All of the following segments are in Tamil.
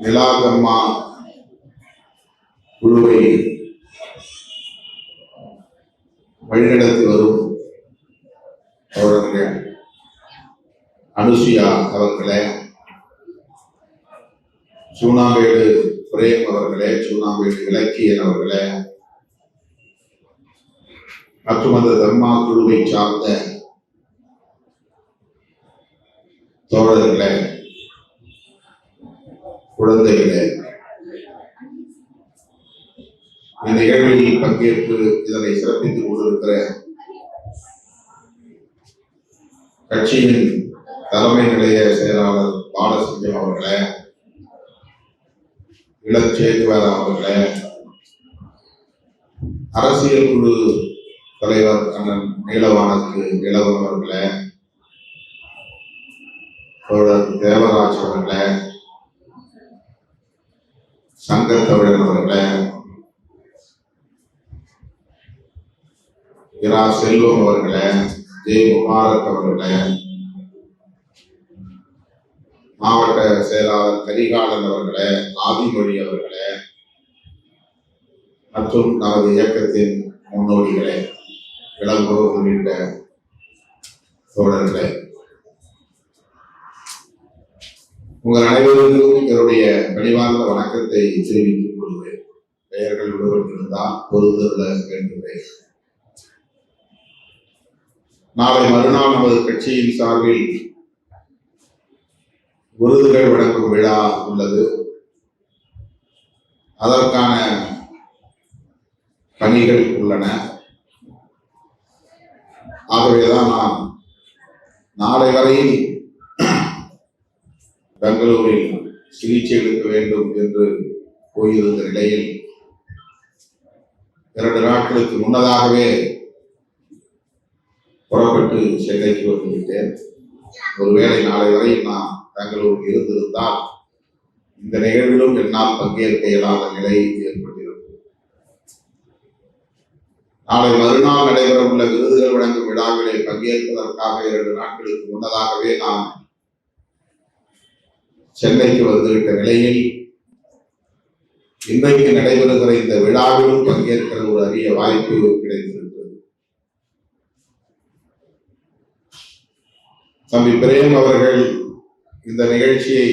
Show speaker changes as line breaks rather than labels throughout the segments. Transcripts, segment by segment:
நிலாதம்மா குழுவை வழிநடத்தி வரும் அவர்கள் அனுசுயா அவர்களே, சூனாம்பேடு பிரேம் அவர்களே, சூனாம்பேடு இலக்கியன் அவர்களே, மற்றும் அந்த தர்மா குழுவை சார்ந்த தோழர்களே, குழந்தைகளே, இந்நிகழ்வில் பங்கேற்று இதனை சிறப்பித்துக் கொண்டிருக்கிற கட்சியின் தலைமை நிலைய செயலாளர் பாலசிங்கம் அவர்களே, இளச்சேதுவர் அவர்களே, அரசியல் குழு தலைவர் அண்ணன் நீலவானத்து இளவன் அவர்களே, தோழர் தேவராஜ் அவர்களே, சங்கத்தமிழன் அவர்களே, இரா செல்வம் அவர்களே, ஜெய் முபாரக் அவர்களே, மாவட்ட செயலாளர் கரிகாலன் அவர்களே, ஆதிமொழி அவர்களே, மற்றும் நமது இயக்கத்தின் முன்னோடிகளே, இளங்கோர் உள்ளிட்ட தோழர்களே, உங்கள் அனைவருக்கும் என்னுடைய பணிவார்ந்த வணக்கத்தை தெரிவித்துக் கொள்கிறேன். பெயர்கள் விடுபட்டிருந்தால் பொறுத்தருள வேண்டுகிறேன். நாளை மறுநாள் நமது கட்சியின் சார்பில் விருதுகள் வழங்கும் விழா உள்ளது. அதற்கான பணிகள் உள்ளன. ஆகவேதான் நான் நாளை வரையில் பெங்களூரில் சிகிச்சை எடுக்க வேண்டும் என்று போயிருந்த நிலையில் 2 நாட்களுக்கு முன்னதாகவே புறப்பட்டு சென்னைக்கு வந்துவிட்டேன். ஒருவேளை நாளை வரை நான் பெங்களூரில் இருந்திருந்தால் இந்த நிகழ்விலும் என்னால் பங்கேற்க இயலாத நிலை ஏற்பட்டிருக்கும். நாளை மறுநாள் நடைபெற உள்ள விருதுகள் வழங்கும் விழாவில் பங்கேற்பதற்காக 2 நாட்களுக்கு முன்னதாகவே நான் சென்னைக்கு வந்துவிட்ட நிலையில் இன்றைக்கு நடைபெறுகிற இந்த விழாவிலும் பங்கேற்கிற ஒரு அரிய வாய்ப்பு கிடைத்திருக்கிறது. தம்பி பிரேம் அவர்கள் இந்த நிகழ்ச்சியை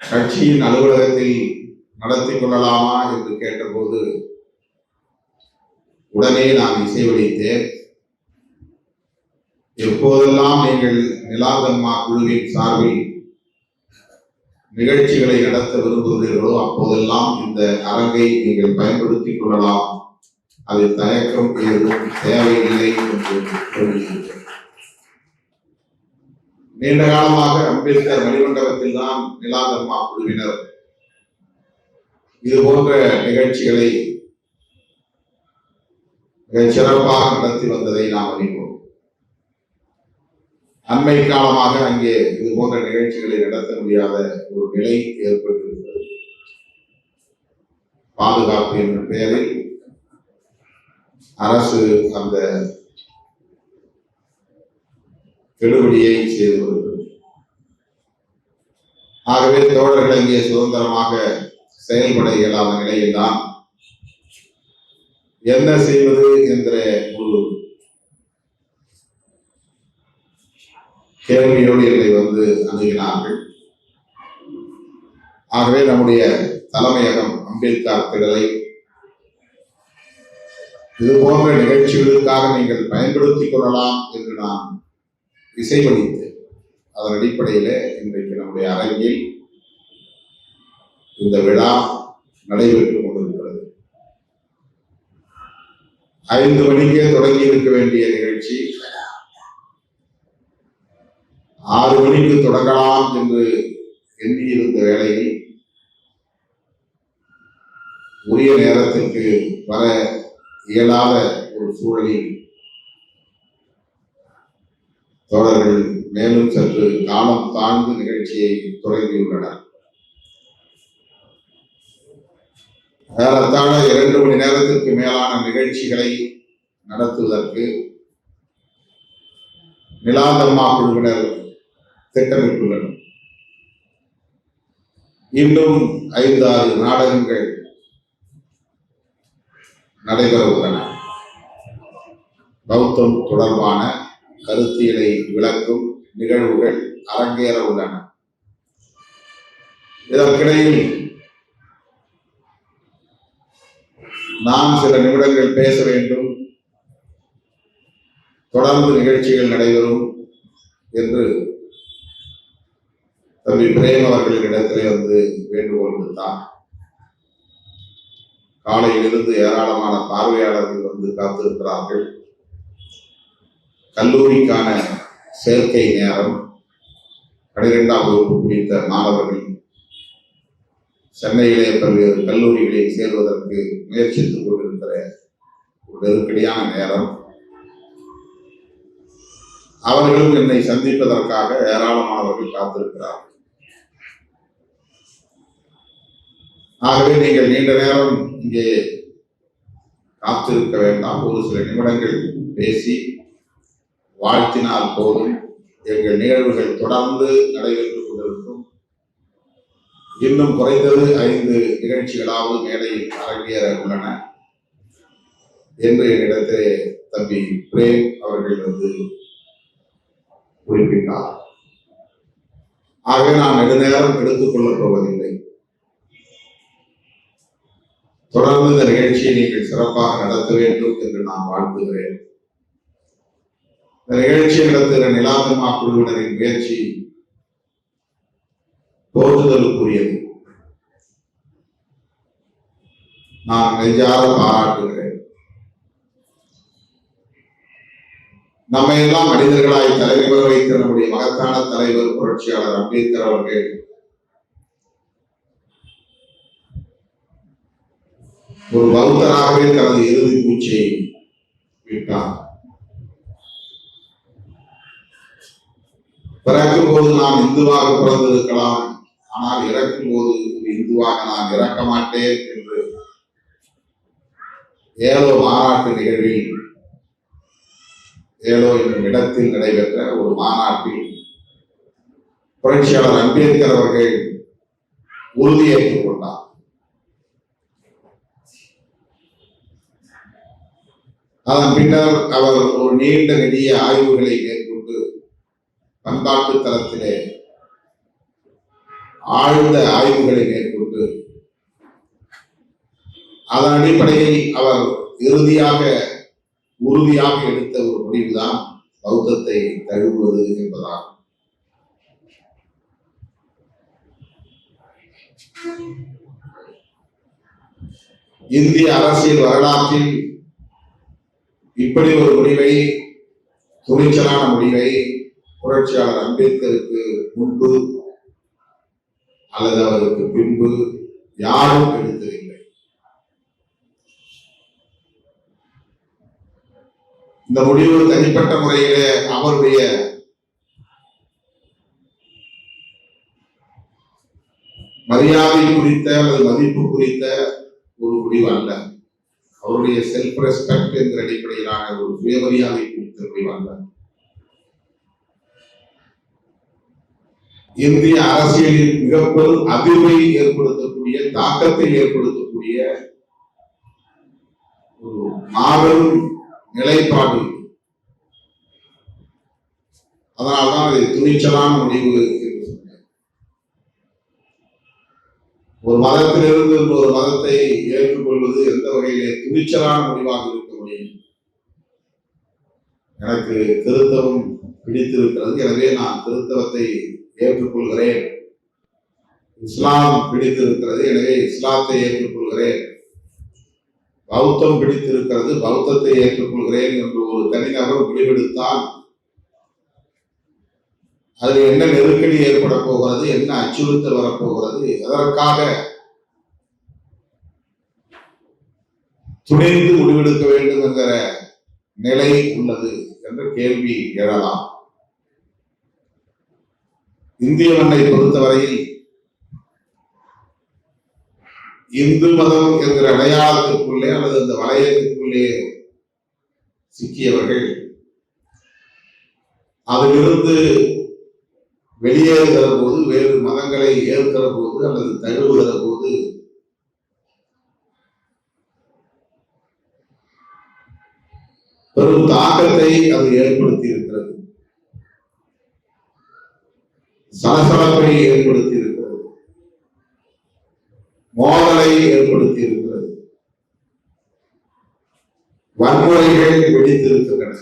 கட்சியின் அலுவலகத்தில் நடத்தி கொள்ளலாமா என்று கேட்டபோது உடனே நான் இசைவளித்தேன். எப்போதெல்லாம் நீங்கள் நிலாதம்மா குழுவின் சார்பில் நிகழ்ச்சிகளை நடத்த விரும்புகிறீர்களோ அப்போதெல்லாம் இந்த அரங்கை நீங்கள் பயன்படுத்திக் கொள்ளலாம். அதில் தயக்கம் ஏதும் தேவையில்லை என்று சொல்லுகிறேன். நீண்ட காலமாக அம்பேத்கர் மணிமண்டபத்தில் தான் நிலாதம்மா குழுவினர் இது போன்ற நிகழ்ச்சிகளை சிறப்பாக நடத்தி வந்ததை நாம் அறிவோம். அண்மை காலமாக அங்கே இது போன்ற நிகழ்ச்சிகளை நடத்த முடியாத ஒரு நிலை ஏற்பட்டிருக்கிறது. பாதுகாப்பு என்ற பெயரில் அரசு அந்த கெடுபிடியை செய்து வருகிறது. ஆகவே தோழர்கள் அங்கே சுதந்திரமாக செயல்பட இயலாத நிலையில்தான் என்ன செய்வது என்ற ஒரு கேள்வியோடு என்னை வந்து அணுகினார்கள். ஆகவே நம்முடைய தலைமையகம் அம்பேத்கர் திடலை இது போன்ற நிகழ்ச்சிகளுக்காக நீங்கள் பயன்படுத்திக் கொள்ளலாம் என்று நான் இசைவளித்தேன். அதன் அடிப்படையிலே இன்றைக்கு நம்முடைய அரங்கில் இந்த விழா நடைபெற்றுக் கொண்டிருக்கிறது. 5 மணிக்கே தொடங்கி இருக்க வேண்டிய நிகழ்ச்சி 6 மணிக்கு தொடங்கலாம் என்று எண்ணியிருந்த வேளையில் உரிய நேரத்திற்கு வர இயலாத ஒரு சூழலில் தோழர்கள் மேலும் சற்று காலம் தாழ்ந்து நிகழ்ச்சியை தொடங்கியுள்ளனர். ஏறத்தாழ 2 மணி நேரத்திற்கு மேலான நிகழ்ச்சிகளை நடத்துவதற்கு நிலாதம்மா குழுவினர் திட்டமிட்டுள்ளனர். இன்னும் 5-6 நாடகங்கள் நடைபெற உள்ளன. பௌத்தம் தொடர்பான கருத்தியலை விளக்கும் நிகழ்வுகள் அரங்கேற உள்ளன. இதற்கிடையில் நான் சில நிமிடங்கள் பேச வேண்டும், தொடர்ந்து நிகழ்ச்சிகள் நடைபெறும் என்று தம்பி பிரேம் அவர்களிடத்திலே வந்து வேண்டுகோள் விடுத்தார். காலையிலிருந்து ஏராளமான பார்வையாளர்கள் வந்து காத்திருக்கிறார்கள். கல்லூரிக்கான சேர்க்கை நேரம், 12ஆம் வகுப்பு குறித்த மாணவர்கள் சென்னையிலே பல்வேறு கல்லூரிகளில் சேர்வதற்கு முயற்சித்துக் கொண்டிருக்கிற ஒரு நெருக்கடியான நேரம். அவர்களும் என்னை சந்திப்பதற்காக ஏராளமானவர்கள் காத்திருக்கிறார்கள். ஆகவே நீங்கள் நீண்ட நேரம் இங்கே காத்திருக்க வேண்டாம். ஒரு சில நிமிடங்கள் பேசி வாழ்த்தினால் போதும். எங்கள் நிகழ்வுகள் தொடர்ந்து நடைபெற்றுக் கொண்டிருக்கும். இன்னும் குறைந்தது 5 நிகழ்ச்சிகளாவது மேடையில் அரங்கேற உள்ளன என்று என்னிடத்திலே தம்பி பிரேம் அவர்கள் வந்து குறிப்பிட்டார். ஆகவே நான் நெடுநேரம் எடுத்துக் கொள்ளப் போவதில்லை. தொடர்ந்து இந்த நிகழ்ச்சியை நீங்கள் சிறப்பாக நடத்த வேண்டும் என்று நான் வாழ்த்துகிறேன். இந்த நிகழ்ச்சியை நடத்துகிற நிலாந்தமா குழுவினரின் முயற்சி போற்றுதலுக்குரியது. நான் நெஞ்சார பாராட்டுகிறேன். நம்மை எல்லாம் மனிதர்களாய் தலைவர் வைத்த நம்முடைய மகத்தான தலைவர் புரட்சியாளர் அம்பேத்கர் அவர்கள் ஒரு பௌத்தராகவே தனது இறுதி மூச்சை விட்டார். பிறக்கும் போது நாம் இந்துவாக பிறந்திருக்கலாம், ஆனால் இறக்கும் போது இந்துவாக நான் இறக்க மாட்டேன் என்று ஏலோ மாநாட்டு நிகழ்வில், ஏலோ என்னும் இடத்தில் நடைபெற்ற ஒரு மாநாட்டில் புரட்சியாளர் அம்பேத்கர் அவர்கள் உறுதியேற்றுக் கொண்டார். அதன் பின்னர் அவர் ஒரு நீண்ட நெடிய ஆய்வுகளை மேற்கொண்டு பண்பாட்டு தளத்திலே ஆழ்ந்த ஆய்வுகளை மேற்கொண்டு அதன் அடிப்படையில் அவர் உறுதியாக எடுத்த ஒரு முடிவுதான் பௌத்தத்தை தழுவுவது என்பதாகும். இந்திய அரசியல் வரலாற்றில் இப்படி ஒரு முடிவை, துணிச்சலான முடிவை புரட்சியாளர் அம்பேத்கருக்கு முன்பு அல்லது அவருக்கு பின்பு யாரும் எடுத்ததில்லை. இந்த முடிவு தனிப்பட்ட முறையிலே அவருடைய மரியாதை குறித்த அல்லது மதிப்பு குறித்த ஒரு முடிவு அல்ல. அவருடைய செல்ஃப் ரெஸ்பெக்ட் என்ற அடிப்படையிலான ஒரு சுயமரியாதை குறித்த முடிவு அல்ல. இந்திய அரசியலில் மிக பெரும் அதிர்வை ஏற்படுத்தக்கூடிய, தாக்கத்தை ஏற்படுத்தக்கூடிய ஒரு மாபெரும் நிலைப்பாடு. அதனால்தான் அது துணிச்சலான முடிவு என்று சொன்னேன். ஒரு மதத்திலிருந்து ஒரு மதத்தை ஏற்றுக்கொள்வது எந்த வகையிலே துணிச்சலான முடிவாக இருக்க முடியும்? எனக்கு திருத்தவம் பிடித்திருக்கிறது, எனவே நான் திருத்தவத்தை ஏற்றுக்கொள்கிறேன். இஸ்லாம் பிடித்திருக்கிறது, எனவே இஸ்லாத்தை ஏற்றுக்கொள்கிறேன். பௌத்தம் பிடித்திருக்கிறது, பௌத்தத்தை ஏற்றுக்கொள்கிறேன் என்று ஒரு தனிநபர் முடிவெடுத்தால் அதில் என்ன நெருக்கடி ஏற்பட போகிறது, என்ன அச்சுறுத்தல் வரப்போகிறது, அதற்காக துணிந்து முடிவெடுக்க வேண்டும் என்கிற நிலை உள்ளது என்ற கேள்வி எழலாம். இந்திய மண்ணை பொறுத்தவரையில் இந்து மதம் என்கிற அடையாளத்திற்குள்ளே அல்லது அந்த வளையத்திற்குள்ளே சிக்கியவர்கள் அதிலிருந்து வெளியேறுகிற போது வேறு மதங்களை கருத்துக்களை ஏற்கிற போது அல்லது தழுவுகிற போது பெரும் தாக்கத்தை அது ஏற்படுத்தி இருக்கிறது, சலசலப்பை ஏற்படுத்தி இருக்கிறது, மோதலை ஏற்படுத்தி இருக்கிறது, வன்முறைகள் வெடித்திருக்கின்றன.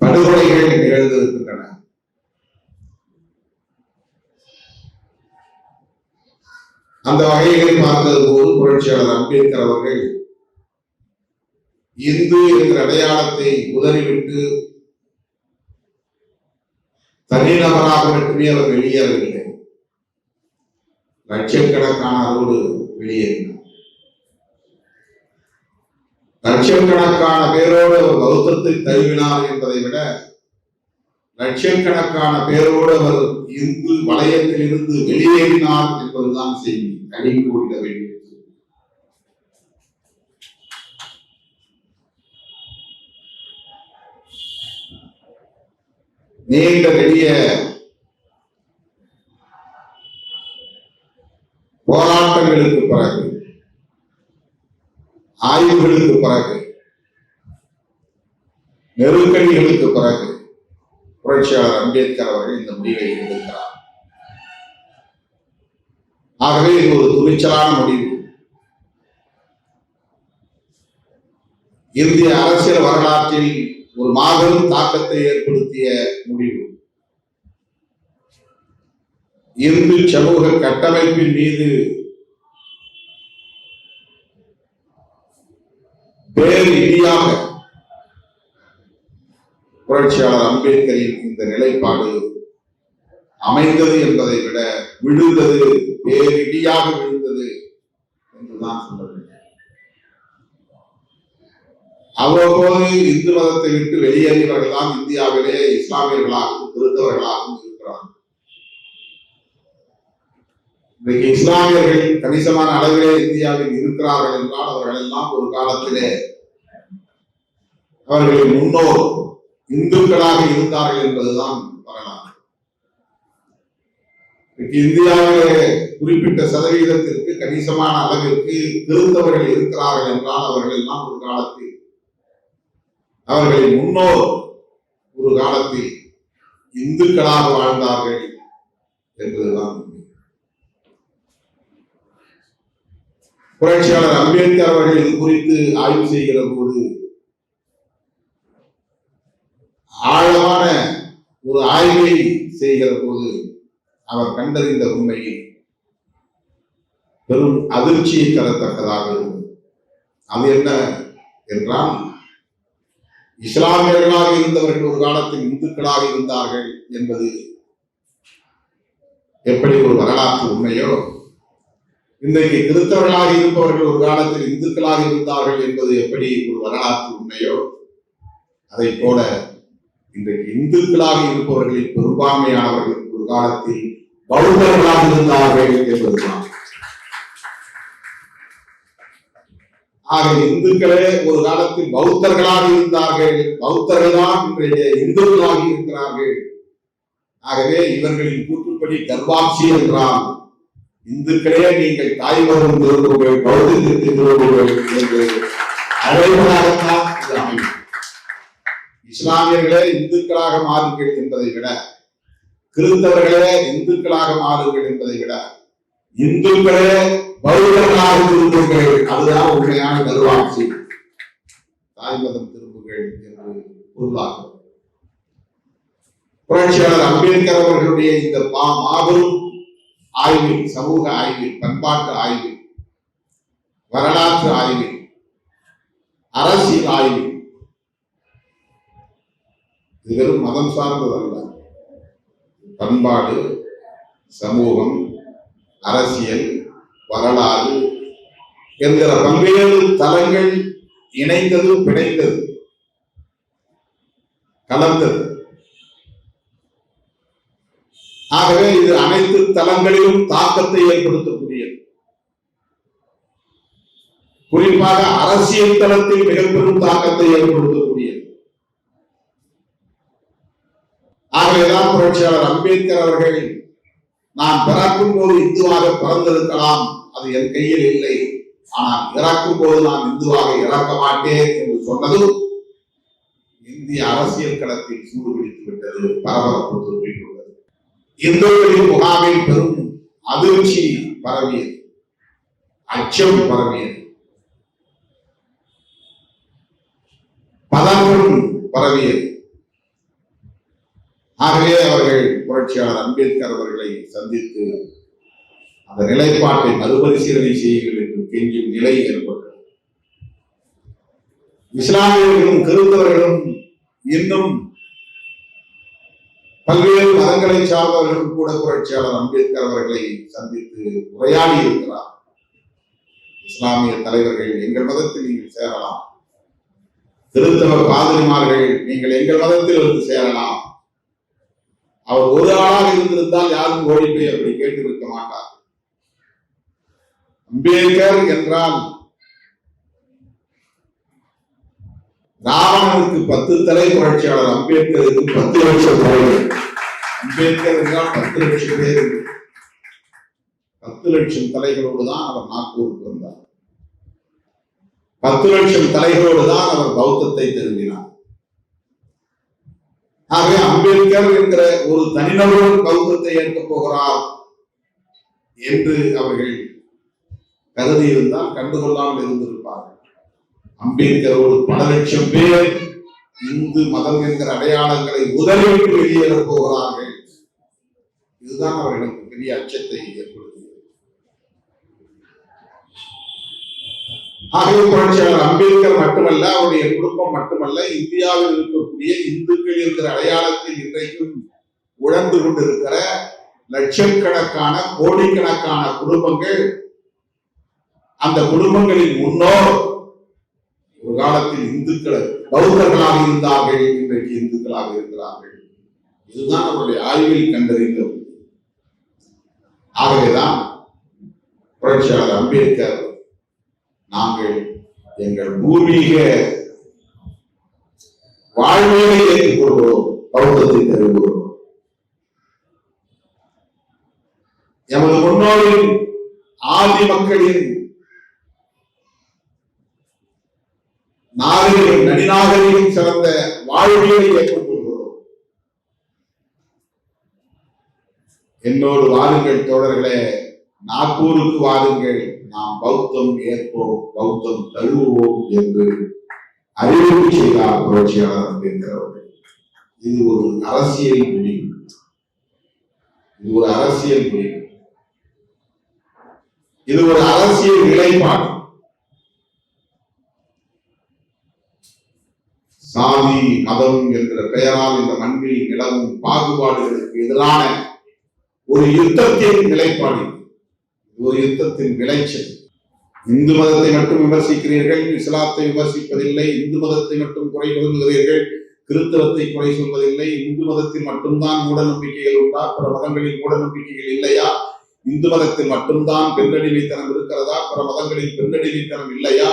படுகொலைகள் நிகழ்ந்திருக்கின்றன. அந்த வகையில் பார்த்தது போது புரட்சியாளர் அம்பேத்கர் அவர்கள் இந்து என்ற அடையாளத்தை உதறிவிட்டு தனிநபராக மட்டுமே அவர் வெளியேறவில்லை, லட்சக்கணக்கானோடு வெளியேறினார். லட்சக்கணக்கான பேரோடு அவர் பௌத்தத்தை தழுவினார் என்பதை விட லட்சக்கணக்கான பேரோடு அவர் இந்து வளையத்தில் இருந்து வெளியேறினார் என்பதுதான் செய்தி. அடிக்கோடிட வேண்டியது. நீண்ட நெடிய போராட்டங்களுக்கு பிறகு, ஆய்வுகளுக்கு பிறகு, நெருக்கடிகளுக்கு பிறகு புரட்சியாளர் அம்பேத்கர் அவர்கள் இந்த முடிவை எடுக்கிறார். ஆகவே இது ஒரு துணிச்சலான முடிவு. இந்திய அரசியல் வரலாற்றில் ஒரு மாபெரும் தாக்கத்தை ஏற்படுத்திய முடிவு. இந்து சமூக கட்டமைப்பின் மீது பேரிடியாக புரட்சியாளர் அம்பேத்கரின் இந்த நிலைப்பாடு அமைந்தது என்பதை விட விழுந்தது, பேரிடியாக விழுந்தது என்றுதான் சொல்ல வேண்டும். அவ்வப்போது இந்து மதத்தை விட்டு வெளியேறியவர்கள் தான் இந்தியாவிலே இஸ்லாமியர்களாகவும் கிறிஸ்தவர்களாகவும் இருக்கிறார்கள். இன்றைக்கு இஸ்லாமியர்கள் கணிசமான அளவிலே இந்தியாவில் இருக்கிறார்கள் என்றால் அவர்கள் எல்லாம் ஒரு காலத்திலே அவர்களின் முன்னோர் இந்துக்களாக இருந்தார்கள் என்பதுதான் வரலாறு. இந்தியாவிலே குறிப்பிட்ட சதவீதத்திற்கு கணிசமான அளவிற்கு கிறிஸ்தவர்கள் இருக்கிறார்கள் என்றால் அவர்கள் எல்லாம் ஒரு காலத்தில், அவர்களின் முன்னோர் ஒரு காலத்தில் இந்துக்களாக வாழ்ந்தார்கள் என்பதுதான். புரட்சியாளர் அம்பேத்கர் அவர்கள் இது குறித்து ஆய்வு செய்கிற போது ஆழமான ஒரு ஆய்வை செய்கிற போது அவர் கண்டறிந்த உண்மையை பெரும் அதிர்ச்சியை தரத்தக்கதாக இருந்தது. அது என்ன என்றால், இஸ்லாமியர்களாக இருந்தவர்கள் ஒரு காலத்தில் இந்துக்களாக இருந்தார்கள் என்பது எப்படி ஒரு வரலாற்று உண்மையோ, இன்றைக்கு கிறிஸ்தவர்களாக இருப்பவர்கள் ஒரு காலத்தில் இந்துக்களாக இருந்தார்கள் என்பது எப்படி ஒரு வரலாற்று உண்மையோ, அதை போல இன்றைக்கு இந்துக்களாக இருப்பவர்களில் பெரும்பான்மையானவர்கள் ஒரு காலத்தில் பௌத்தர்களாக இருந்தார்கள் என்பதுதான். ஆக இந்துக்களே ஒரு காலத்தில் பௌத்தர்களாக இருந்தார்கள், பௌத்தர்கள் தான் இன்றைய இந்துக்களாக இருக்கிறார்கள். ஆகவே இவர்களின் கூற்றுப்படி கர்வாட்சி என்றால் இந்துக்களே நீங்கள் தாய்மரம் திரும்புங்கள், பௌத்தத்திற்கு திரும்புங்கள் என்று அழைப்பதாகத்தான் இது அமையும். இஸ்லாமியர்களே இந்துக்களாக மாறுங்கள் என்பதை விட, கிறிஸ்தவர்களே இந்துக்களாக மாறுங்கள் என்பதை விட, இந்துக்களே பௌத்தர்களாக திரும்புங்கள், அதுதான் உண்மையான கர்வாட்சி. தாய்மதம் திரும்புங்கள் என்று பொருளாகும். புரட்சியாளர் அம்பேத்கர் அவர்களுடைய இந்த மாபெரும் ஆய்வில், சமூக ஆய்வில், பண்பாட்டு ஆய்வில், வரலாற்று ஆய்வில், அரசியல் ஆய்வில், இது வெறும் மதம் சார்ந்ததல்ல, பண்பாடு, சமூகம், அரசியல், வரலாறு என்கிற பல்வேறு தளங்கள் இணைந்தது, பிணைந்தது, கலந்தது. ஆகவே இது அனைத்து தளங்களிலும் தாக்கத்தை ஏற்படுத்தக்கூடியது. குறிப்பாக அரசியல் தளத்தில் மிக பெரும் தாக்கத்தை ஏற்படுத்தக்கூடியது. ஆகவேதான் புரட்சியாளர் அம்பேத்கர் அவர்கள் நான் பிறக்கும் போது இந்துவாக பிறந்திருக்கலாம், அது என் கையில் இல்லை, ஆனால் இறக்கும் போது நான் இந்துவாக இறக்க மாட்டேன் என்று சொன்னதும் இந்திய அரசியல் களத்தில் சூடு பிடித்து விட்டது, பரபரப்பு தோன்றியுள்ளது. இந்துக்களின் முகாமில் பெரும் அதிர்ச்சி பரவியது, அச்சம் பரவியது, பதற்றம் பரவியது. ஆகவே அவர்கள் புரட்சியாளர் அம்பேத்கர் அவர்களை சந்தித்து அந்த நிலைப்பாட்டை மறுபரிசீலனை செய்யுங்கள் என்று கெஞ்சும் நிலை ஏற்பட்டது. இஸ்லாமியர்களும் கிறிஸ்தவர்களும் இன்னும் பல்வேறு மதங்களை சார்ந்தவர்களும் கூட புரட்சியாளர் அம்பேத்கர் அவர்களை சந்தித்து உரையாடி இருக்கிறார். இஸ்லாமிய தலைவர்கள் எங்கள் மதத்தில் நீங்கள் சேரலாம், கிறிஸ்தவ பாதிரிமார்கள் நீங்கள் எங்கள் மதத்தில் வந்து சேரலாம். அவர் ஒரு ஆளாக இருந்திருந்தால் யாரும் ஓடி போய் அப்படி கேட்டிருக்க மாட்டார். அம்பேத்கர் என்றால் ராவணனுக்கு 10 தலை, புரட்சியாளர் அம்பேத்கருக்கு 10 லட்சம் தலைவர். அம்பேத்கர் என்றால் 10 லட்சம் பேர், 10 லட்சம் தலைகளோடு தான் அவர் நாக்பூருக்கு வந்தார். 10 லட்சம் தலைகளோடு தான் அவர் பௌத்தத்தை திரும்பினார். ஆகவே அம்பேத்கர் என்கிற ஒரு தனிநபர் பௌத்தத்தை ஏற்கப் போகிறார் என்று அவர்கள் கருதி இருந்தால் கண்டுகொள்ளாமல் இருந்திருப்பார்கள். அம்பேத்கரோடு பல லட்சம் பேர் இந்து மதம் என்கிற அடையாளங்களை உதவிட்டு வெளியேறப் போகிறார்கள். இதுதான் அவர்களுக்கு பெரிய அச்சத்தை ஏற்படுத்துகிறது. ஆகவே புரட்சியாளர் அம்பேத்கர் மட்டுமல்ல, அவருடைய குடும்பம் மட்டுமல்ல, இந்தியாவில் இருக்கக்கூடிய இந்துக்கள் இருக்கிற அடையாளத்தில் இன்றைக்கும் உழந்து கொண்டிருக்கிற லட்சக்கணக்கான கோடிக்கணக்கான குடும்பங்கள், அந்த குடும்பங்களின் முன்னோர் ஒரு காலத்தில் இந்துக்கள் பௌத்தர்களாக இருந்தார்கள், இன்றைக்கு இந்துக்களாக இருக்கிறார்கள். இதுதான் அவருடைய ஆய்வில் கண்டறிந்தது. ஆகவேதான் புரட்சியாளர் அம்பேத்கர் நாங்கள் எங்கள் பூர்வீக வாழ்வியலை ஏற்றுக்கொள்கிறோம், பௌத்தத்தை தருகிறோம். எமது முன்னோரின் ஆதி மக்களின் நாகரிகம் நடிநாகரிகம் சிறந்த வாழ்வியலை ஏற்றுக்கொள்கிறோம். என்னோடு வாருங்கள் தோழர்களே, நாக்பூருக்கு வாருங்கள், நாம் பௌத்தம் ஏற்போம், பௌத்தம் தழுவுவோம் என்று அறிவிப்பு செய்தார் புரட்சியாளர் அம்பேத்கர் அவர்கள். இது ஒரு அரசியல் முடிவு, இது ஒரு அரசியல் முடிவு, இது ஒரு அரசியல் நிலைப்பாடு. சாதி மதம் என்கிற பெயரால் இந்த மண்ணில் நிலவும் பாகுபாடுகளுக்கு எதிரான ஒரு யுத்தத்தின் நிலைப்பாடு, ஒரு யுத்தத்தின் விளைச்சல். இந்து மதத்தை மட்டும் விமர்சிக்கிறீர்கள், இஸ்லாத்தை விமர்சிப்பதில்லை. இந்து மதத்தை மட்டும் குறை சொல்லுகிறீர்கள், கிறிஸ்தவத்தை குறை சொல்வதில்லை. இந்து மதத்தில் மட்டும்தான் மூட நம்பிக்கைகள் உண்டா, பிற மதங்களில் மூட நம்பிக்கைகள் இல்லையா? இந்து மதத்தில் மட்டும்தான் பெண்ணடிமைத்தனம் இருக்கிறதா, பிற மதங்களில் பெண்ணடிமைத்தனம் இல்லையா?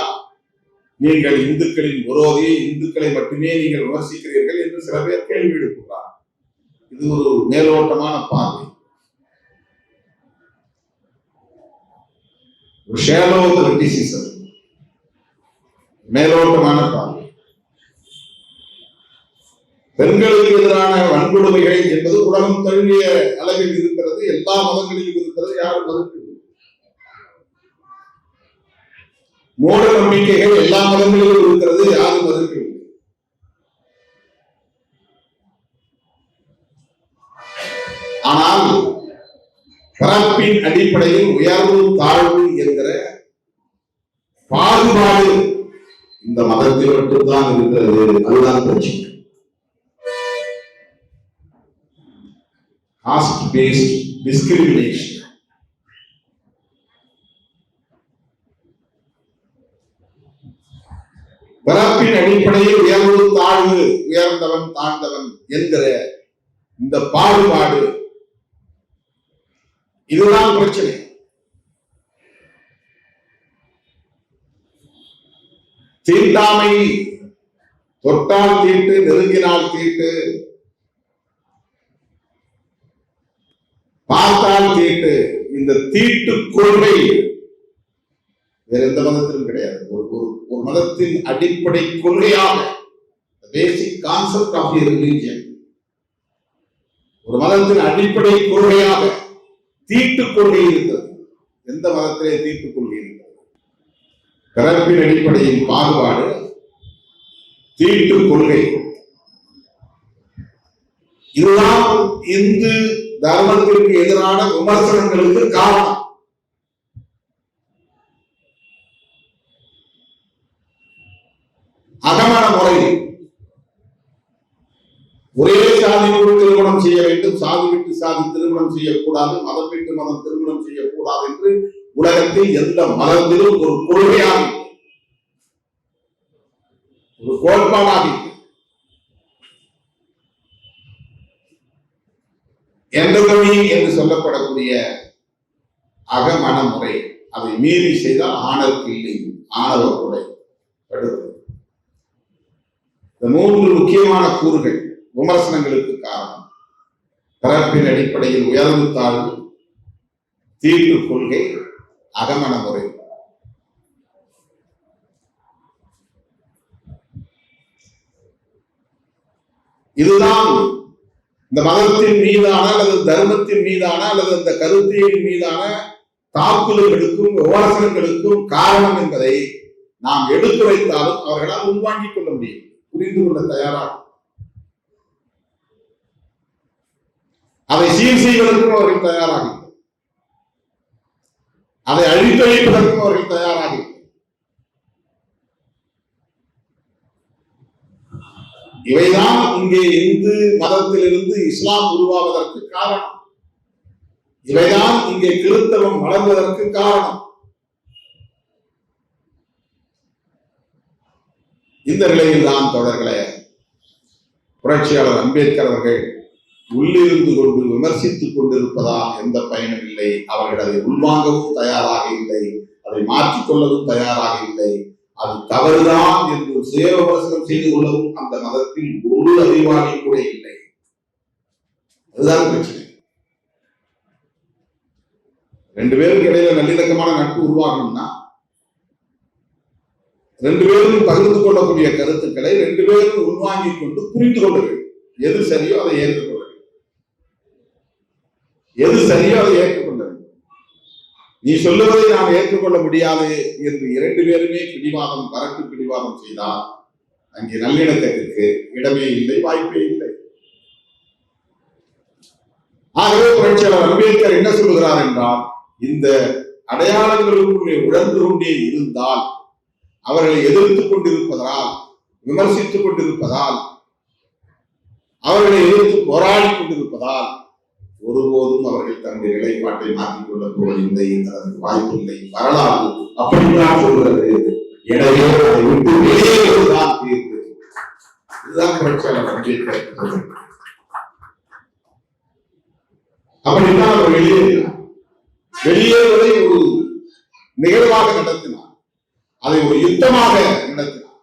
நீங்கள் இந்துக்களின் விரோதி, இந்துக்களை மட்டுமே நீங்கள் விமர்சிக்கிறீர்கள் என்று சில பேர் கேள்வி எழுப்புகிறார். இது ஒரு மேலோட்டமான பார்வை, ஷேலோ கிரிட்டிசிசம், மேலோட்டமான பார்வை. பெண்களுக்கு எதிரான வன்கொடுமைகள் என்பது உலகம் தழுவிய அளவில் இருக்கிறது, எல்லா மதங்களிலும் இருக்கிறது, யாரும் மறுக்கவில்லை. மூட நம்பிக்கைகள் எல்லா மதங்களிலும் இருக்கிறது, யாரும் மறுக்கவில்லை. ஆனால் பிறப்பின் அடிப்படையில் உயர்வு தாழ்வு என்கிற பாகுபாடு இந்த மதத்தில் மட்டும்தான் இருக்கிறது. அதுதான் பிரச்சனை. Cost paste discrimination. பிறப்பின் அடிப்படையில் உயர்வு தாழ்வு, உயர்ந்தவன் தாழ்ந்தவன் என்கிற இந்த பாகுபாடு, இதுதான் பிரச்சனை. தீண்டாமை, தொட்டால் தீட்டு, நெருங்கினால் தீட்டு, பார்த்தால் கேட்டு இந்த தீட்டு கொள்கை வேற எந்த மதத்திலும் கிடையாது. ஒரு மதத்தின் அடிப்படை கொள்கையாக பேசிக் கான்செப்ட் ஆஃப் ரிலிஜியன், ஒரு மதத்தின் அடிப்படை கொள்கையாக தீட்டு கொள்கை இருக்கிறது. எந்த மதத்திலே தீட்டு கொள்கை இருக்கிறது? பிறப்பின் அடிப்படையில் பாகுபாடு, தீட்டு கொள்கை. இதுதான் இந்து தர்மத்திற்கு எதிரான விமர்சனங்களுக்கு காரணம். அகமண முறை, ஒரே சாதிக்குள் திருமணம் செய்ய வேண்டும், சாதி விட்டு சாதி திருமணம் செய்யக்கூடாது, மதம் விட்டு மதம் திருமணம் செய்யக்கூடாது என்று உலகத்தில் எந்த மதத்திலும் ஒரு கொள்கையாக, ஒரு கோட்பாடாக எண்டோகமி என்று சொல்லப்படக்கூடிய அகமண முறை, அதை மீறி செய்தால் ஆணவ இல்லை, ஆணவ கொலை. இந்த மூன்று முக்கியமான கூறுகள் விமர்சனங்களுக்கு காரணம். பிறப்பின் அடிப்படையில் உயர்வு தாழ்வு, தீட்டு கொள்கை, அகமண முறை. இதுதான் இந்த மதத்தின் மீதான அல்லது தர்மத்தின் மீதான அல்லது இந்த கருத்தியின் மீதான தாக்குதல்களுக்கும் விமர்சனங்களுக்கும் காரணம் என்பதை நாம் எடுத்துரைத்தாலும் அவர்களால் உள்வாங்கிக் கொள்ள முடியும், புரிந்து கொள்ள தயாராக. அதை சீர் செய்வதற்கும் அவர்கள் தயாராக, அதை அழித்தொழிப்பதற்கும் அவர்கள் தயாராக. இவைதான் இங்கே இந்து மதத்திலிருந்து இஸ்லாம் உருவாவதற்கு காரணம். இவைதான் இங்கே கிறிஸ்தவம் வளர்வதற்கு காரணம். இந்த நிலையில் தான் தொடர்களே, புரட்சியாளர் அம்பேத்கர் அவர்கள் உள்ளிருந்து கொண்டு விமர்சித்துக் கொண்டிருப்பதால் எந்த பயனும் இல்லை. அவர்கள் அதை உள்வாங்கவும் தயாராக இல்லை, அதை மாற்றிக்கொள்ளவும் தயாராக இல்லை. அது தவறுதான் என்று சுய விமர்சனம் செய்து கொள்ளவும் அந்த மதத்தில் ஒரு அறிவாளி கூட இல்லை. அதுதான் பிரச்சனை. ரெண்டு பேருக்கு இடையில நல்லிணக்கமான நட்பு உருவாகணும்னா ரெண்டு பேரும் பகிர்ந்து கொள்ளக்கூடிய கருத்துக்களை ரெண்டு பேரும் உள்வாங்கிக் கொண்டு புரிந்து கொள்ள வேண்டும். எது சரியோ அதை ஏற்றுக்கொள்ள வேண்டும், எது சரியோ அதை ஏற்றுக்கொள்ள வேண்டும். நீ சொல்லுவதை நாம் ஏற்றுக்கொள்ள முடியாது என்று இரண்டு பேருமே பிடிவாதம், வரட்டு பிடிவாதம் செய்தால் அங்கே நல்லிணக்கத்திற்கு இடமே இல்லை, வாய்ப்பே இல்லை. ஆகவே புரட்சியாளர் அம்பேத்கர் என்ன சொல்லுகிறார் என்றால், இந்த அடையாளங்களுக்குள்ளே உழந்து கொண்டே இருந்தால், அவர்களை எதிர்த்துக் கொண்டிருப்பதால், விமர்சித்துக் கொண்டிருப்பதால், அவர்களை எதிர்த்து போராடி கொண்டிருப்பதால் ஒருபோதும் அவர்கள் தன்னுடைய நிலைப்பாட்டை மாற்றிக் கொள்ளப் போவதில்லை, அதற்கு வாய்ப்பில்லை. வரலாறு அப்படித்தான் சொல்கிறது. எனவே அதை விட்டு வெளியேறுவதுதான் தீர்வு. இதுதான் புரட்சியாளர் அம்பேத்கர். அப்படித்தான் அவர் வெளியேறினார். வெளியேறுவதை ஒரு நிகழ்வாக நடத்தினார், அதை ஒரு யுத்தமாக நடத்தினார்.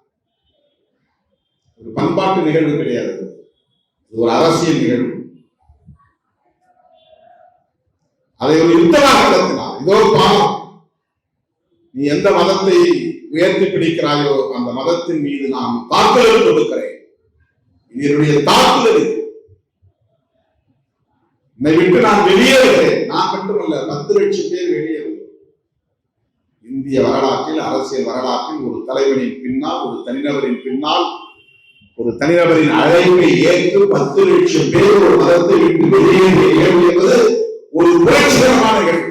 ஒரு பண்பாட்டு நிகழ்வு கிடையாது, இது ஒரு அரசியல் நிகழ்வு. அதை ஒரு யுத்தமாக நடத்தினார். இதோ பாவம், நீ எந்த மதத்தை உயர்த்தி பிடிக்கிறாயோ அந்த மதத்தின் மீது நான் தாக்குதல் கொடுக்கிறேன். இதனுடைய தாக்குதல் என்னை விட்டு நான் வெளியேறுகிறேன். நான் மட்டுமல்ல, 10 லட்சம் பேர் வெளியேறுகிறேன். இந்திய வரலாற்றில், அரசியல் வரலாற்றில் ஒரு தலைவனின் பின்னால், ஒரு தனிநபரின் பின்னால், ஒரு தனிநபரின் அழைப்பை ஏற்று 10 லட்சம் பேர் ஒரு மதத்தை விட்டு வெளியேறுவது என்பது ஒரு புரட்சிகரமான நிகழ்வு.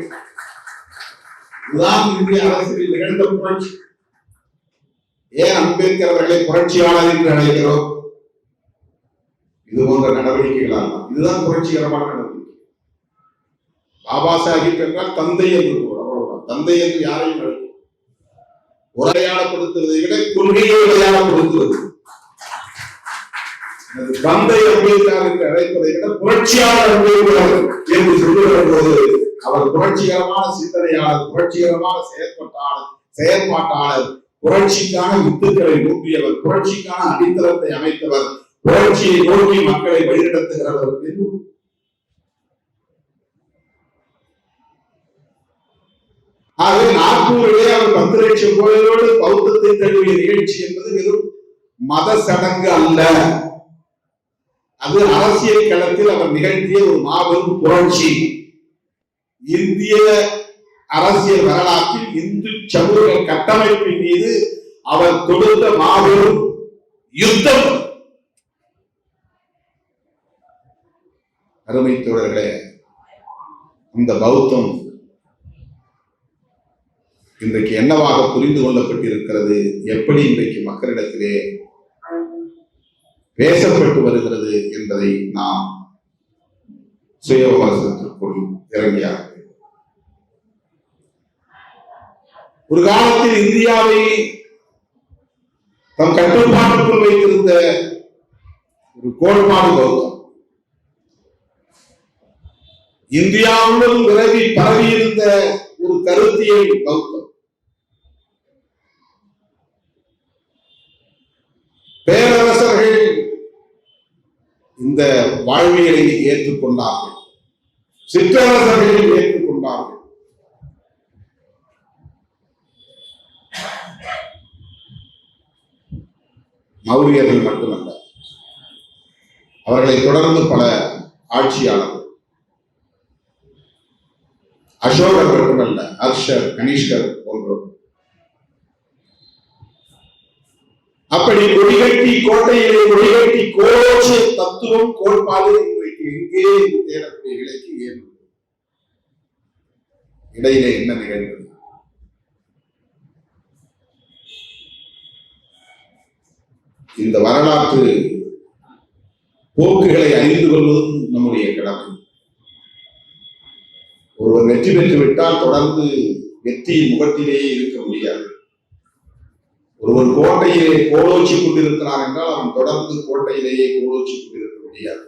இதுதான் இந்திய அரசியலில் நிகழ்ந்த புரட்சி. ஏன் அம்பேத்கர் அவர்களை புரட்சியாளர் என்று அழைக்கிறோம்? இது போன்ற நடவடிக்கைகளால் தான். இதுதான் புரட்சிகரமான நடவடிக்கை. பாபா சாஹிப் என்றால் தந்தை என்று அவ்வளவுதான். தந்தை என்று யாரையும் அழைக்கும். உரையாடப்படுத்துவதை விட கொள்கையை உரையாடப்படுத்துவது. தந்தை அம்பேத்கர் என்று அழைப்பதை விட புரட்சியாளர் அம்பேத்கர் என்று சொல்லுகிற போது அவர் புரட்சிகரமான சிந்தனையாளர், புரட்சிகரமான செயற்பாட்டாளர், புரட்சிக்கான வித்துக்களை ஊற்றியவர், புரட்சிக்கான அடித்தளத்தை அமைத்தவர், புரட்சியை நோக்கி மக்களை வழிநடத்துகிறவர். ஆகவே நாக்பூரிலே அவர் 10 லட்சம் கோயிலோடு பௌத்தத்தை தழுவிய நிகழ்ச்சி என்பது வெறும் மத சடங்கு அல்ல, அது அரசியல் களத்தில் அவர் நிகழ்த்திய ஒரு மாபெரும் புரட்சி. இந்திய அரசியல் வரலாற்றில் இந்து சமூக கட்டமைப்பின் மீது அவர் தொடுத்த மாபெரும் யுத்தம். அருமை தோழர்களே, இந்த பௌத்தம் இன்றைக்கு என்னவாக புரிந்து கொள்ளப்பட்டிருக்கிறது, எப்படி இன்றைக்கு மக்களிடத்திலே பேசப்பட்டு வருகிறது என்பதை நாம் சுய விமர்சனத்திற்குள் இறங்கியாக. ஒரு காலத்தில் இந்தியாவை தம் கட்டுப்பாட்டுக்குள் வைத்திருந்த ஒரு கோட்பாடு பௌத்தம். இந்தியா முழுவதும் விரவி பரவியிருந்த ஒரு கருத்தியல் பௌத்தம். பேரரசர்கள் இந்த வாழ்வியலை ஏற்றுக்கொண்டார்கள், சிற்றரசர்கள் ஏற்றுக்கொண்டார்கள். மௌரியர்கள் மட்டுமல்ல, அவர்களை தொடர்ந்து பல ஆட்சியாளர்கள், அசோகர் மட்டுமல்ல, ஹர்ஷர், கனிஷ்கர் போன்றோர். அப்படி கொடிகட்டி கோட்டையிலே கொடிகட்டி கோலோச்ச தத்துவம் கோட்பாடு இன்றைக்கு எங்கே தேடக்கூடிய நிலைக்கு ஏன் இடையிலே என்ன நிகழ்ந்தது? இந்த வரலாற்று போக்குகளை அறிந்து கொள்வதும் நம்முடைய கடமை. ஒருவர் வெற்றி பெற்று விட்டால் தொடர்ந்து வெற்றியின் முகத்திலேயே இருக்க முடியாது. ஒருவர் கோட்டையிலே கோலோச்சி கொண்டிருக்கிறார் என்றால் அவன் தொடர்ந்து கோட்டையிலேயே கோலோச்சி கொண்டிருக்க முடியாது.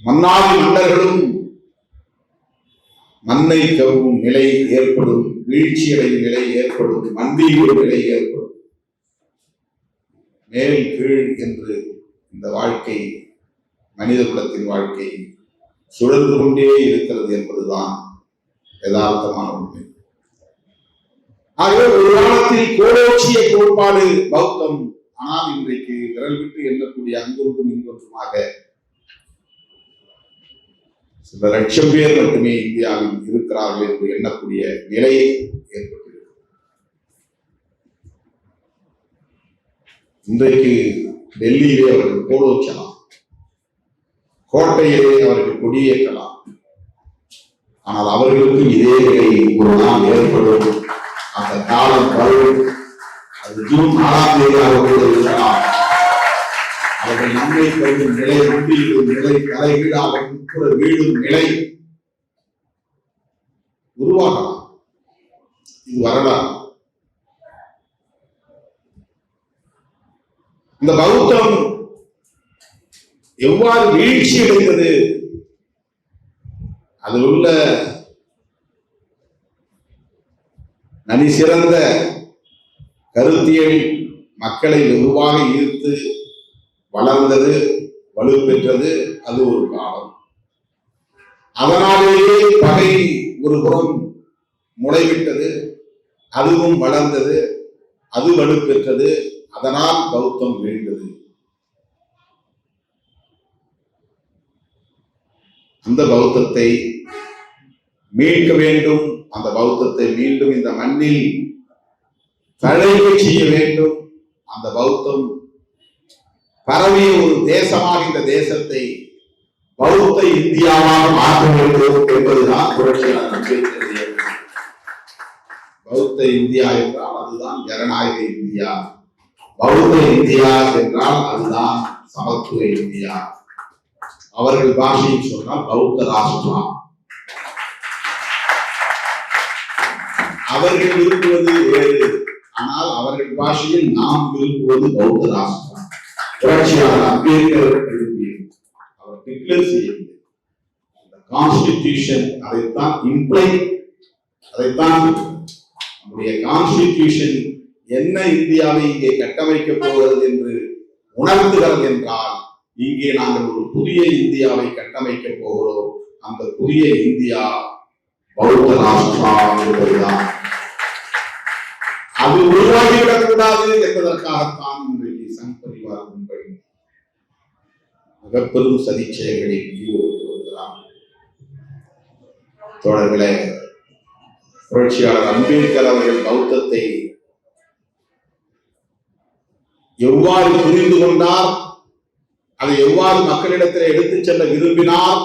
மன்னாதி மன்னர்களும் மண்ணை கவ்வும் நிலை ஏற்படும், வீழ்ச்சியடையும் நிலை ஏற்படும், மண்டியும் நிலை ஏற்படும். மேல் கீழ் என்று இந்த வாழ்க்கை, மனித குலத்தின் வாழ்க்கை சுழன்று கொண்டே இருக்கிறது என்பதுதான் யதார்த்தமான உண்மை. ஆகவே ஒரு காலத்தில் கோலோச்சிய கோட்பாடு பௌத்தம். ஆனால் இன்றைக்கு விரல் விட்டு எண்ணக்கூடிய அங்கொன்றும் இங்கொன்றுமாக சில லட்சம் பேர் மட்டுமே இந்தியாவில் இருக்கிறார்கள் என்று எண்ணக்கூடிய நிலையை ஏற்பட்டிருக்கிறது. இன்றைக்கு டெல்லியிலே அவர்கள் கோலோச்சலாம், கோட்டையிலே அவர்கள் கொடியேற்றலாம். ஆனால் அவர்களுக்கு இதே நிலை ஒரு நாள் ஏற்படும். அந்த காலம் வரும். அது ஜூன் 4ஆம் தேதியாக இருக்கலாம். அவர்கள் நம்மை கருதும் நிலை, முண்டியிடும் நிலை, தலைகீழாக உட்புற வீழும் நிலை உருவாகலாம். இது வரலாறு. இந்த பௌத்தம் எவ்வாறு வீழ்ச்சி அடைந்தது, அதில் உள்ள நனி சிறந்த கருத்தியல் மக்களை வெகுவாக ஈர்த்து வளர்ந்தது, வலுப்பெற்றது. அது ஒரு காலம். அதனாலேயே பகை ஒரு புறம் முளைவிட்டது, அதுவும் வளர்ந்தது, அது வலுப்பெற்றது. அதனால் பௌத்தம் வீழ்ந்தது. அந்த பௌத்தத்தை மீட்க வேண்டும். அந்த பௌத்தத்தை மீண்டும் இந்த மண்ணில் தழைக்க செய்ய வேண்டும். அந்த பௌத்தம் பரவிய ஒரு தேசமாக இந்த தேசத்தை பௌத்த இந்தியாவாக மாற்ற வேண்டும் என்பதுதான் புரட்சியாளர் அம்பேத்கர். பௌத்த இந்தியா என்றால் அதுதான் ஜனநாயக இந்தியா. பௌத்த இந்தியா என்றால் அதுதான் சமத்துவ இந்தியா. அவர்கள் பாஷையில் சொன்னால் பௌத்த ராஷ்டிரம். அவர்கள் விரும்புவது வேறு, ஆனால் அவர்கள் பாஷையில் நாம் விரும்புவது பௌத்த ராஷ்டிரம். புரட்சியாளர் அம்பேத்கர் அவர் டிக்ளேர் செய்யவில்லை. கான்ஸ்டிடியூஷன் அதைத்தான் இம்ப்ளை, அதைத்தான் நம்முடைய கான்ஸ்டிடியூஷன் என்ன இந்தியாவை இங்கே கட்டமைக்கப் போகிறது என்று உணர்த்துகிறது என்றால், இங்கே நாங்கள் ஒரு புதிய இந்தியாவை கட்டமைக்கப் போகிறோம். அந்த புதிய இந்தியா பௌத்த ராஷ்டிரா என்பதுதான். அது உருவாகிவிடக்கூடாது என்பதற்காகத்தான் இன்றைக்கு சங் பரிவார் முன்பை மிகப்பெரும் சதிச்செயல்களில் ஈடுபட்டு வருகிறார். தோழர்களே, புரட்சியாளர் அம்பேத்கர் அவர்கள் பௌத்தத்தை எவ்வாறு புரிந்து கொண்டார், அதை எவ்வாறு மக்களிடத்தில் எடுத்துச் செல்ல விரும்பினார்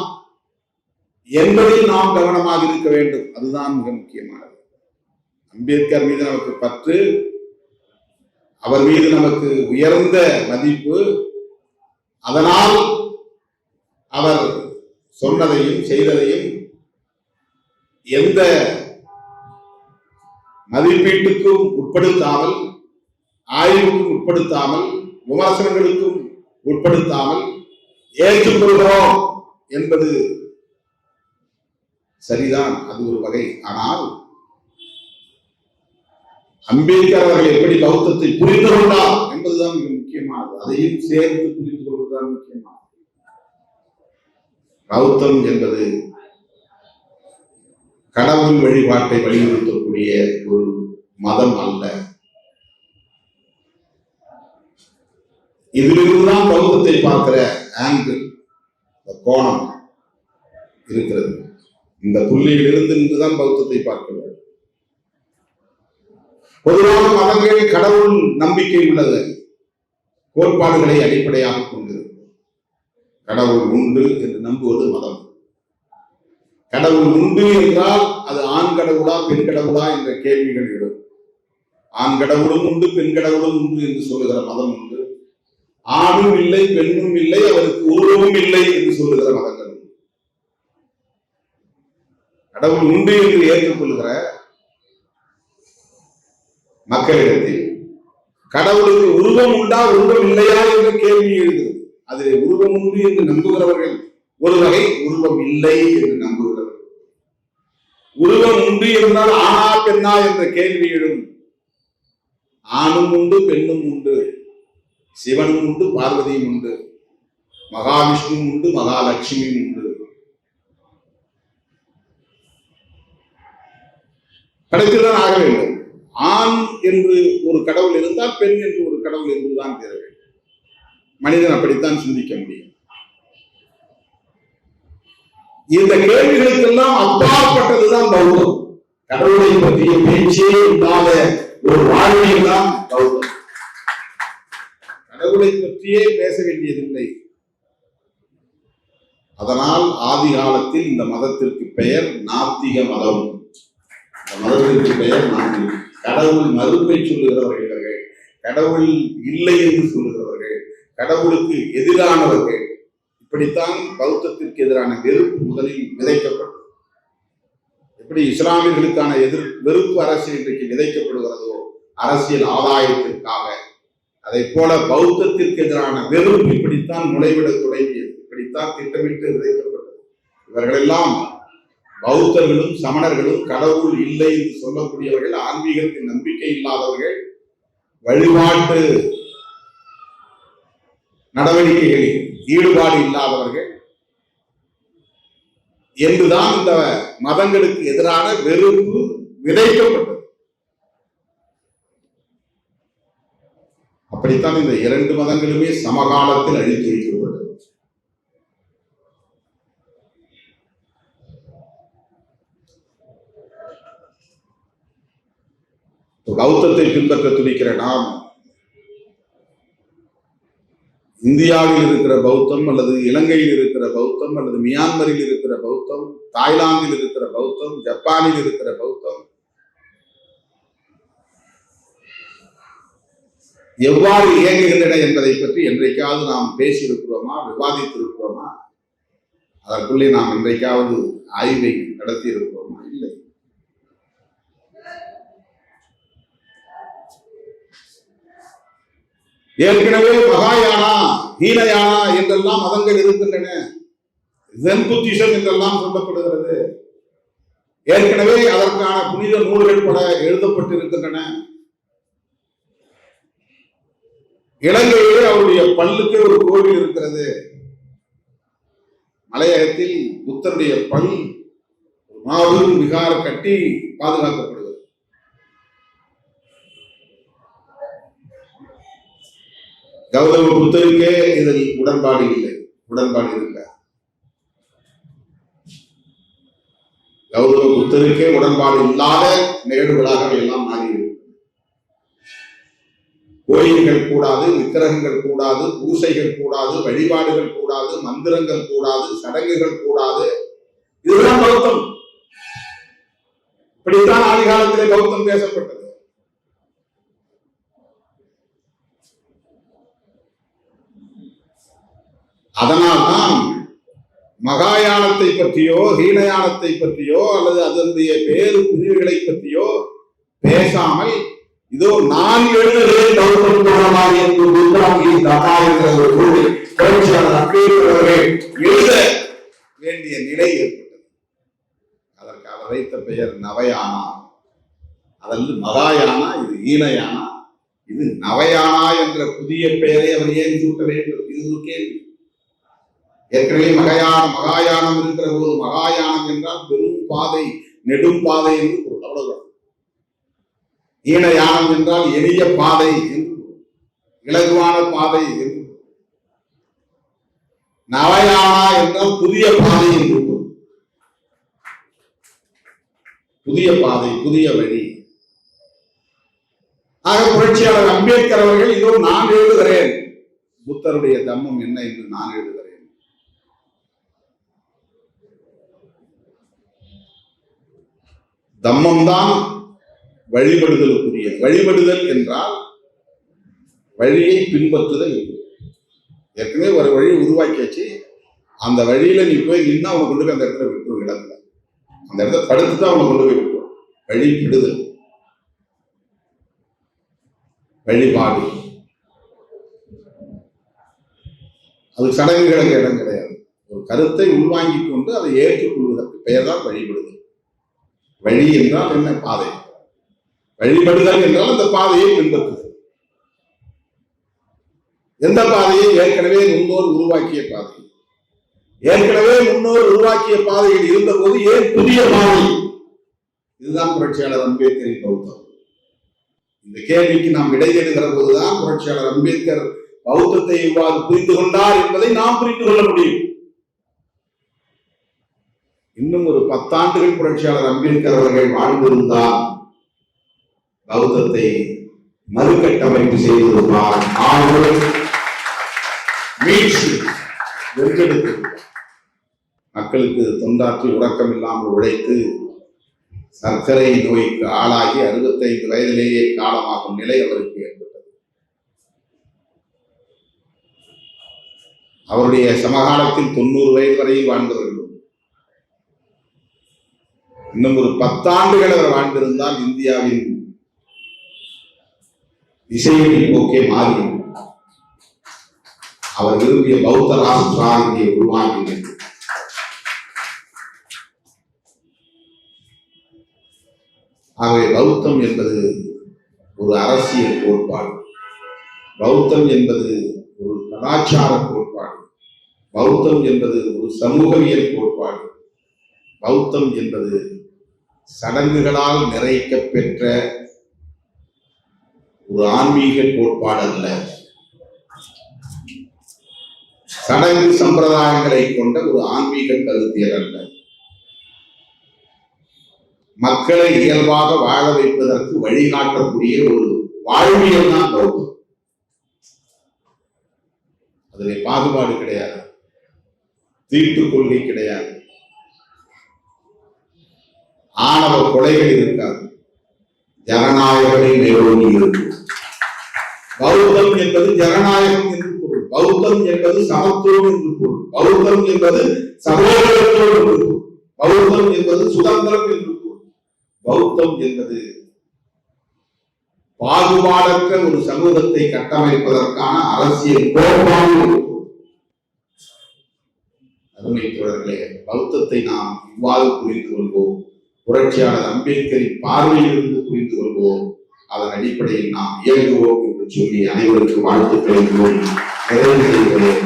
என்பதில் நாம் கவனமாக இருக்க வேண்டும். அதுதான் மிக முக்கியமானது. அம்பேத்கர் மீது நமக்கு பற்று, அவர் மீது நமக்கு உயர்ந்த மதிப்பு, அதனால் அவர் சொன்னதையும் செய்ததையும் எந்த மதிப்பீட்டுக்கும் உட்படுத்தாமல், ஆய்வுக்கும் உட்படுத்தாமல், விமர்சனங்களுக்கும் உட்படுத்தாமல் ஏற்றுக்கொள்கிறோம் என்பது சரிதான், அது ஒரு வகை. ஆனால் அம்பேத்கர் அவர்கள் எப்படி பௌத்தத்தை புரிந்து கொண்டார் என்பதுதான் மிக முக்கியமானது. அதையும் சேர்த்து புரிந்து கொள்வதுதான் முக்கியமானது. பௌத்தம் என்பது கடவுள் வழிபாட்டை வலியுறுத்தக்கூடிய ஒரு மதம் அல்ல. இதிலிருந்துதான் பௌத்தத்தை பார்க்கிற ஆங்கிள், கோணம் இருக்கிறது. இந்த புள்ளியிலிருந்து நின்றுதான் பௌத்தத்தை பார்க்க வேண்டும். பொதுவான மதங்கள் கடவுள் நம்பிக்கை உள்ளது, கோட்பாடுகளை அடிப்படையாக கொண்டது. கடவுள் உண்டு என்று நம்புவது மதம். கடவுள் உண்டு என்றால் அது ஆண் கடவுளா பெண் கடவுளா என்ற கேள்விகள் எழும். ஆண் கடவுளும் உண்டு, பெண் கடவுளும் உண்டு என்று சொல்லுகிற மதம் உண்டு. ஆணும் இல்லை, பெண்ணும் இல்லை, அவருக்கு உருவமும் இல்லை என்று சொல்லுகிற மதங்கள் உண்டு. கடவுள் உண்டு என்று ஏற்றுக்கொள்கிற மக்களிடத்தில் கடவுளுக்கு உருவம் உண்டா உருவம் இல்லையா என்ற கேள்வி எழுகிறது. அது உருவம் உண்டு என்று நம்புகிறவர்கள் ஒரு வகை, உருவம் இல்லை என்று நம்புகிறவர்கள். உருவம் உண்டு என்றால் ஆணா பெண்ணா என்ற கேள்வி எழும். ஆணும் உண்டு, பெண்ணும் உண்டு, சிவனும் உண்டு, பார்வதியும் உண்டு, மகாவிஷ்ணுவும் உண்டு, மகாலட்சுமியும் உண்டு. படைத்துதான் ஆக வேண்டும். ஆண் என்று ஒரு கடவுள் இருந்தால் பெண் என்று ஒரு கடவுள் என்றுதான் தேர வேண்டும். மனிதன் அப்படித்தான் சிந்திக்க முடியும். இந்த கேள்விகளுக்கெல்லாம் அப்பாற்பட்டதுதான் பௌத்தம். கடவுளை பற்றிய பேச்சே இல்லாத ஒரு வாழ்வியல் தான் பௌத்தம். கடவுளை பற்றியே பேச வேண்டியதில்லை. அதனால் ஆதி காலத்தில் இந்த மதத்திற்கு பெயர் நாத்திக மதம். இந்த மதத்திற்கு பெயர் நாத்திகம். கடவுள் மறுப்பை சொல்லுகிறவர்கள், கடவுள் இல்லை என்று சொல்லுகிறவர்கள், கடவுளுக்கு எதிரானவர்கள். இப்படித்தான் பௌத்தத்திற்கு எதிரான வெறுப்பு முதலில் விதைக்கப்பட்டது. எப்படி இஸ்லாமியர்களுக்கான வெறுப்பு அரசியல் இன்றைக்கு விதைக்கப்படுகிறதோ அரசியல் ஆதாயத்திற்காக, அதை போல பௌத்தத்திற்கு எதிரான வெறுப்பு இப்படித்தான் நுழைவிட தொடங்கியது. இப்படித்தான் திட்டமிட்டு விதைக்கப்பட்டது. இவர்களெல்லாம் பௌத்தர்களும் சமணர்களும் கடவுள் இல்லை என்று சொல்லக்கூடியவர்கள், ஆன்மீகத்தின் நம்பிக்கை இல்லாதவர்கள், வழிபாட்டு நடவடிக்கைகளில் ஈடுபாடு இல்லாதவர்கள் என்றுதான் இந்த மதங்களுக்கு எதிரான வெறுப்பு விதைக்கப்பட்டது. அப்படித்தான் இந்த இரண்டு மதங்களுமே சமகாலத்தில் அழித்து வைக்கப்பட்டது. பௌத்தத்தை பின்பற்ற துடிக்கிற நாம் இந்தியாவில் இருக்கிற பௌத்தம் அல்லது இலங்கையில் இருக்கிற பௌத்தம் அல்லது மியான்மரில் இருக்கிற பௌத்தம், தாய்லாந்தில் இருக்கிற பௌத்தம், ஜப்பானில் இருக்கிற பௌத்தம் எவ்வாறு இயங்குகின்றன என்பதை பற்றி என்றைக்காவது நாம் பேசியிருக்கிறோமா, விவாதித்திருக்கிறோமா? அதற்குள்ளே நாம் என்றைக்காவது ஆய்வை நடத்தி இருக்கிறோமா? இல்லை. ஏற்கனவே மகாயானா, ஹீனயானா என்றெல்லாம் மதங்கள் இருக்கின்றன. ஜென் புத்திசம் என்றெல்லாம் சொல்லப்படுகிறது. ஏற்கனவே அதற்கான புனித நூல்கள் பல எழுதப்பட்டிருக்கின்றன. இலங்கையிலே அவருடைய பல்லுக்கு ஒரு கோவில் இருக்கிறது. மலையகத்தில் புத்தருடைய பல் மாபெரும் விகார கட்டி பாதுகாக்கப்படுகிறது. கௌதம புத்தருக்கே இதில் உடன்பாடு இல்லை. கௌதம புத்தருக்கே உடன்பாடு இல்லாத நிகழ்வுகளாக எல்லாம் மாறிவிடும். கோயில்கள் கூடாது, விக்கிரகங்கள் கூடாது, பூசைகள் கூடாது, வழிபாடுகள் கூடாது, மந்திரங்கள் கூடாது, சடங்குகள் கூடாது. இதுதான் பௌத்தம். இப்படித்தான் ஆதி காலத்திலே பௌத்தம் பேசப்பட்டது. அதனால்தான் மகாயானத்தை பற்றியோ ஹீனயானத்தை பற்றியோ அல்லது அதனுடைய வேறு பிரிவுகளை பற்றியோ பேசாமல் இதோ நான் எழுதுகிறேன் பௌத்தம் தொடர்பாக என்று எழுத வேண்டிய நிலை ஏற்பட்டது. அதற்கு அவர் வைத்த பெயர் நவயானா. அதில் மகாயானா, இது ஈனயானா, இது நவயானா என்ற புதிய பெயரை அவர் ஏன் சூட்ட வேண்டும்? இது ஒரு கேள்வி. ஏற்கனவே மகாயானம் இருக்கிற போது மகாயானம் என்றால் பெரும் பாதை, நெடும் பாதை என்று பொருள். அவ்வளவுதான். ஈனயானம் என்றால் எளிய பாதை என்று, இலகுவான பாதை என்று. நவயானா என்றால் புதிய பாதை என்று, புதிய பாதை, புதிய வழி. ஆக புரட்சியாளர் அம்பேத்கர் அவர்கள் இதோ நான் எழுதுகிறேன் புத்தருடைய தம்மம் என்ன என்று நான் எழுதுகிறேன். தம்மம் தான் வழிபடுதலுக்குரிய. வழிபடுதல் என்றால் வழியை பின்பற்றுதல். ஏற்கனவே ஒரு வழி உருவாக்கியாச்சு. அந்த வழியில நீ போய் நின்னா அவனை கொண்டு போய் அந்த இடத்துல விட்டுரும். இடத்துல அந்த இடத்துல படுத்துதான் அவனை கொண்டு போய் விட்டுரும். வழிபடுதல், வழிபாடு. அது சடங்குகளுக்கு இடம் கிடையாது. ஒரு கருத்தை உள்வாங்கிக் கொண்டு அதை ஏற்றுக்கொள்வதற்கு பெயர் தான் வழிபடுதல். வழி என்றால் என்ன? பாதை. வழிபடுதல் என்றால் அந்த பாதையை பின்பற்றுதல். எந்த பாதையை? ஏற்கனவே முன்னோர் உருவாக்கிய பாதை. ஏற்கனவே முன்னோர் உருவாக்கிய பாதையில் இருந்த போது ஏன் புதிய பாதை? இதுதான் புரட்சியாளர் அம்பேத்கரின் பௌத்தம். இந்த கேள்விக்கு நாம் விடை தேடுகிற போதுதான் புரட்சியாளர் அம்பேத்கர் பௌத்தத்தை எவ்வாறு புரிந்து கொண்டார் என்பதை நாம் புரிந்து கொள்ள முடியும். இன்னும் ஒரு 10 ஆண்டுகள் புரட்சியாளர் அம்பேத்கர் அவர்கள் வாழ்ந்திருந்தால் பௌத்தத்தை மறுகட்டமைப்பு செய்திருப்பார். மக்களுக்கு தொண்டாற்றி உறக்கம் இல்லாமல் உழைத்து சர்க்கரை நோய்க்கு ஆளாகி 65 வயதிலேயே காலமாகும் நிலை அவருக்கு ஏற்பட்டது. அவருடைய சமகாலத்தில் 90 வயது வரையில் வாழ்ந்தவர்கள். இன்னும் ஒரு 10 ஆண்டுகள் அவர் வாழ்ந்திருந்தால் இந்தியாவின் இசையின் போக்கே மாறி அவர் விரும்பிய பௌத்த ராஷ்டிரா இங்கே உருவாகின்றது. ஆகவே பௌத்தம் என்பது ஒரு அரசியல் கோட்பாடு. பௌத்தம் என்பது ஒரு கலாச்சார கோட்பாடு. பௌத்தம் என்பது ஒரு சமூகவியல் கோட்பாடு. பௌத்தம் என்பது சடங்குகளால் நிறைக்க பெற்ற ஒரு ஆன்மீக கோட்பாடு அல்ல. சடங்கு சம்பிரதாயங்களை கொண்ட ஒரு ஆன்மீக கருத்தியல் அல்ல. மக்களை இயல்பாக வாழ வைப்பதற்கு வழிகாட்டக்கூடிய ஒரு வாழ்வியல் தான் பௌத்தம். அதில் பாகுபாடு கிடையாது, தீட்டு கொள்கை கிடையாது, ஆணவ கொலைகள் இருக்காது, ஜனநாயகமே மேலோங்கி இருக்கும். பௌத்தம் என்பது ஜனநாயகம் என்று பொருள். பௌத்தம் என்பது சமத்துவம் என்று பொருள். பௌத்தம் என்பது சகோதரத்துவம் என்று பொருள். பௌத்தம் என்பது சுதந்திரம் என்று பொருள். பௌத்தம் என்பது பாகுபாடற்ற ஒரு சமூகத்தை கட்டமைப்பதற்கான அரசியல் கோட்பாடு. அருமை தோழர்களே, பௌத்தத்தை நாம் இவ்வாறு புரிந்து கொள்வோம். புரட்சியாளர் அம்பேத்கரின் பார்வையிலிருந்து புரிந்து கொள்வோம். அதன் அடிப்படையில் நாம் இயங்குவோம் என்று சொல்லி அனைவருக்கும் வாழ்த்துக்களை கூறி நிறைவு செய்கிறேன்.